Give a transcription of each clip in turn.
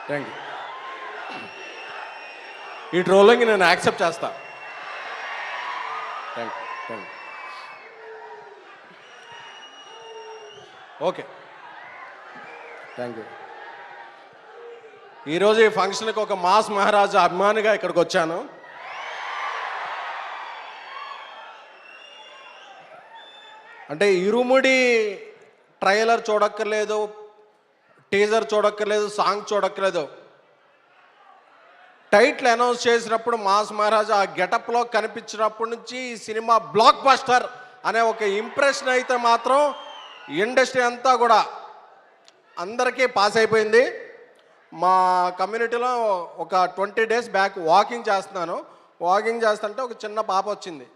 Thank you. ఈ trolling నేను accept చేస్తా. Thank you. Okay, thank you. ఈరోజు ఈ ఫంక్షన్కి ఒక మాస్ మహారాజా అభిమానిగా ఇక్కడికి వచ్చాను. అంటే ఇరుముడి ట్రైలర్ చూడక్కర్లేదు, టీజర్ చూడక్కర్లేదు, సాంగ్ చూడక్కర్లేదు. టైటిల్ అనౌన్స్ చేసినప్పుడు మాస్ మహారాజా ఆ గెటప్లో కనిపించినప్పటి నుంచి ఈ సినిమా బ్లాక్ బస్టర్ అనే ఒక ఇంప్రెషన్ అయితే మాత్రం ఇండస్ట్రీ అంతా కూడా అందరికీ పాస్ అయిపోయింది. మా కమ్యూనిటీలో ఒక 20 days బ్యాక్ వాకింగ్ చేస్తున్నాను. వాకింగ్ చేస్తుంటే ఒక చిన్న పాప వచ్చింది.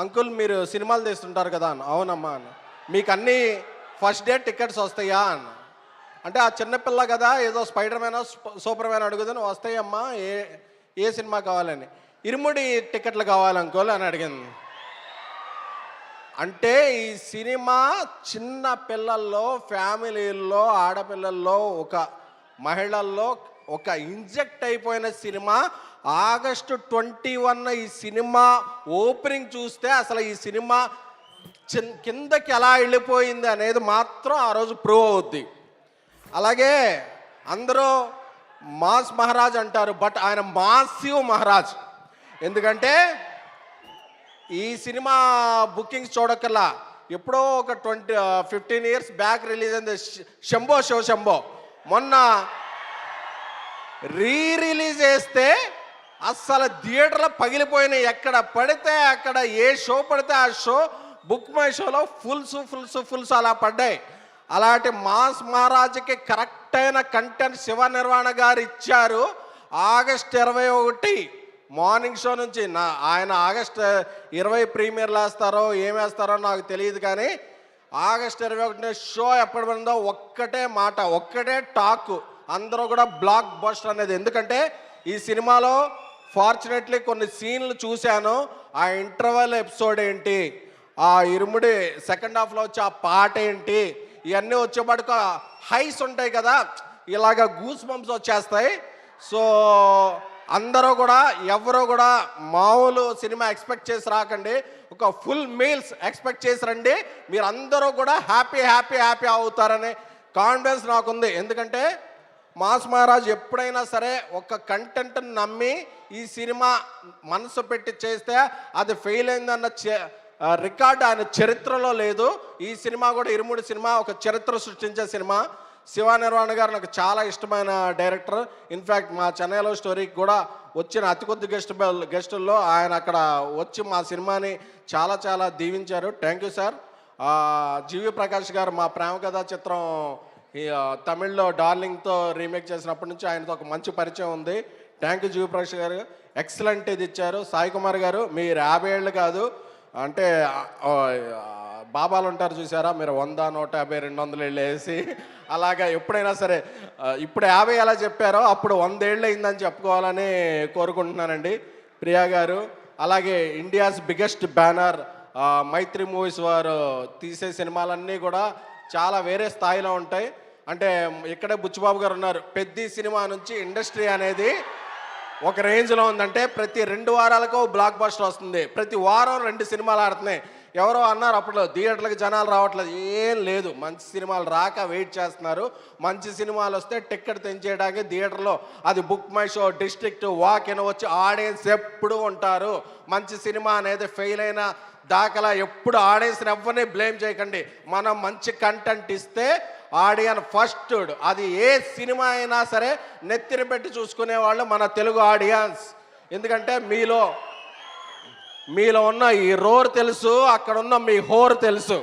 అంకుల్ మీరు సినిమాలు తీస్తుంటారు కదా అన్న. అవునమ్మా అన్న. మీకు అన్నీ ఫస్ట్ డే టికెట్స్ వస్తాయా అన్న. అంటే ఆ చిన్నపిల్ల కదా, ఏదో స్పైడర్ మ్యాన్ సూపర్ మ్యాన్ అడుగుదని వస్తాయమ్మా, ఏ సినిమా కావాలని. ఇరుముడి టికెట్లు కావాలి అంకుల్ అని అడిగింది. అంటే ఈ సినిమా చిన్న పిల్లల్లో, ఫ్యామిలీల్లో, ఆడపిల్లల్లో, ఒక మహిళల్లో ఒక ఇంజెక్ట్ అయిపోయిన సినిమా. August 21 ఈ సినిమా ఓపెనింగ్ చూస్తే అసలు ఈ సినిమా కిందకి ఎలా వెళ్ళిపోయింది అనేది మాత్రం ఆ రోజు ప్రూవ్ అవుద్ది. అలాగే అందరూ మాస్ మహారాజ్ అంటారు, బట్ ఆయన మాసివ్ మహారాజ్. ఎందుకంటే ఈ సినిమా బుకింగ్స్ చూడకల్లా ఎప్పుడో ఒక 15 years బ్యాక్ రిలీజ్ అయింది శంభో షో శంభో. మొన్న రిలీజ్ చేస్తే అస్సలు థియేటర్లో పగిలిపోయినాయి. ఎక్కడ పడితే అక్కడ, ఏ షో పడితే ఆ షో, బుక్ మై షోలో ఫుల్స్ అలా పడ్డాయి. అలాంటి మాస్ మహారాజ్కి కరెక్ట్ అయిన కంటెంట్ శివ నిర్వాణ గారు ఇచ్చారు. August 21 మార్నింగ్ షో నుంచి ఆయన August 20 ప్రీమియర్లు వేస్తారో ఏమేస్తారో నాకు తెలియదు, కానీ August 21 షో ఎప్పుడు పడిందో ఒక్కటే మాట, ఒక్కటే టాక్, అందరూ కూడా బ్లాక్ బస్టర్ అనేది. ఎందుకంటే ఈ సినిమాలో ఫార్చునేట్లీ కొన్ని సీన్లు చూశాను. ఆ ఇంటర్వెల్ ఎపిసోడ్ ఏంటి, ఆ ఇరుముడి సెకండ్ హాఫ్లో వచ్చి ఆ పాట ఏంటి, ఇవన్నీ వచ్చేపాటుకు హైస్ ఉంటాయి కదా, ఇలాగ గూస్ బంప్స్ వచ్చేస్తాయి. సో అందరూ కూడా, ఎవరో కూడా మామూలు సినిమా ఎక్స్పెక్ట్ చేసి రాకండి, ఒక ఫుల్ మీల్స్ ఎక్స్పెక్ట్ చేసి రండి. మీరు అందరూ కూడా హ్యాపీ అవుతారనే కాన్ఫిడెన్స్ నాకుంది. ఎందుకంటే మాస్ మహారాజ్ ఎప్పుడైనా సరే ఒక కంటెంట్ని నమ్మి ఈ సినిమా మనసు పెట్టి చేస్తే అది ఫెయిల్ అయిందన్న రికార్డు ఆయన చరిత్రలో లేదు. ఈ సినిమా కూడా, ఇరుముడి సినిమా ఒక చరిత్ర సృష్టించే సినిమా. శివ నిర్వాణ గారు నాకు చాలా ఇష్టమైన డైరెక్టర్. ఇన్ఫ్యాక్ట్ మా చెన్నైలో స్టోరీకి కూడా వచ్చిన అతి కొద్ది గెస్టుల్లో ఆయన అక్కడ వచ్చి మా సినిమాని చాలా దీవించారు. Thank you sir. GV Prakash గారు మా ప్రేమ కథా చిత్రం తమిళ్లో డార్లింగ్తో రీమేక్ చేసినప్పటి నుంచి ఆయనతో ఒక మంచి పరిచయం ఉంది. థ్యాంక్ యూ జీవి ప్రకాష్ గారు, ఎక్సలెంట్ ఇది ఇచ్చారు. సాయి కుమార్ గారు మీరు 50 ఏళ్ళు కాదు, అంటే బాబాలు ఉంటారు చూసారా, మీరు 100, 150, 200 ఏళ్ళు వేసి అలాగా ఎప్పుడైనా సరే ఇప్పుడు 50 ఎలా చెప్పారో అప్పుడు 100 ఏళ్ళు అయిందని చెప్పుకోవాలని కోరుకుంటున్నానండి. ప్రియా గారు, అలాగే ఇండియాస్ బిగ్గెస్ట్ బ్యానర్ మైత్రి మూవీస్ వారు తీసే సినిమాలన్నీ కూడా చాలా వేరే స్థాయిలో ఉంటాయి. అంటే ఇక్కడే బుచ్చిబాబు గారు ఉన్నారు. పెద్ద సినిమా నుంచి ఇండస్ట్రీ అనేది ఒక రేంజ్లో ఉందంటే ప్రతి 2 వారాలకు బ్లాక్ బస్టర్ వస్తుంది, ప్రతి వారం 2 సినిమాలు ఆడుతున్నాయి. ఎవరో అన్నారు అప్పుడు థియేటర్లకు జనాలు రావట్లేదు, ఏం లేదు, మంచి సినిమాలు రాక వెయిట్ చేస్తున్నారు. మంచి సినిమాలు వస్తే టికెట్ తెంచేయడానికి థియేటర్లో అది book my show, district, walk in వచ్చి ఆడియన్స్ ఎప్పుడు ఉంటారు. మంచి సినిమా అనేది ఫెయిల్ అయిన దాఖలా ఎప్పుడు ఆడియన్స్ని ఎవరిని బ్లేమ్ చేయకండి. మనం మంచి కంటెంట్ ఇస్తే ఆడియన్స్ ఫస్ట్, అది ఏ సినిమా అయినా సరే నెత్తిన పెట్టి చూసుకునేవాళ్ళు మన తెలుగు ఆడియన్స్. ఎందుకంటే మీలో ఉన్న ఈ రోర్ తెలుసు, అక్కడ ఉన్న మీ హోర్ తెలుసు,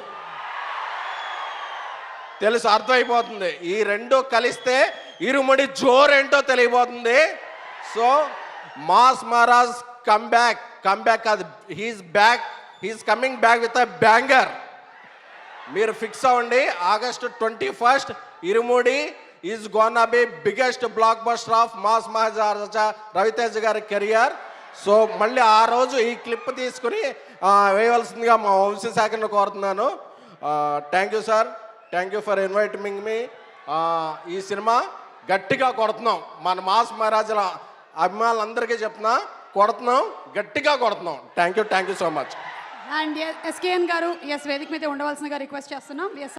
అర్థమైపోతుంది. ఈ రెండు కలిస్తే ఇరుముడి జోరేంటో తెలియబోతుంది. So mass Maharaj come back కాదు, he's coming back with a banger. మీరు ఫిక్స్ అవ్వండి. August 21 Irumudi is gonna be biggest blockbuster of mass Maharaja Ravi Teja గారి కెరియర్. సో మళ్ళీ ఆ రోజు ఈ క్లిప్ తీసుకుని వేయవలసిందిగా మా వంశశాఖను కోరుతున్నాను. Thank you sir, thank you for inviting me. ఈ సినిమా గట్టిగా కొడుతున్నాం, మన మాస్ మహారాజుల అభిమానులందరికీ చెప్తున్నా, కొడుతున్నాం, గట్టిగా కొడుతున్నాం. Thank you so much. And SKN గారు, ఎస్ వేదిక మీద ఉండవలసిందిగా రిక్వెస్ట్ చేస్తున్నాం. ఎస్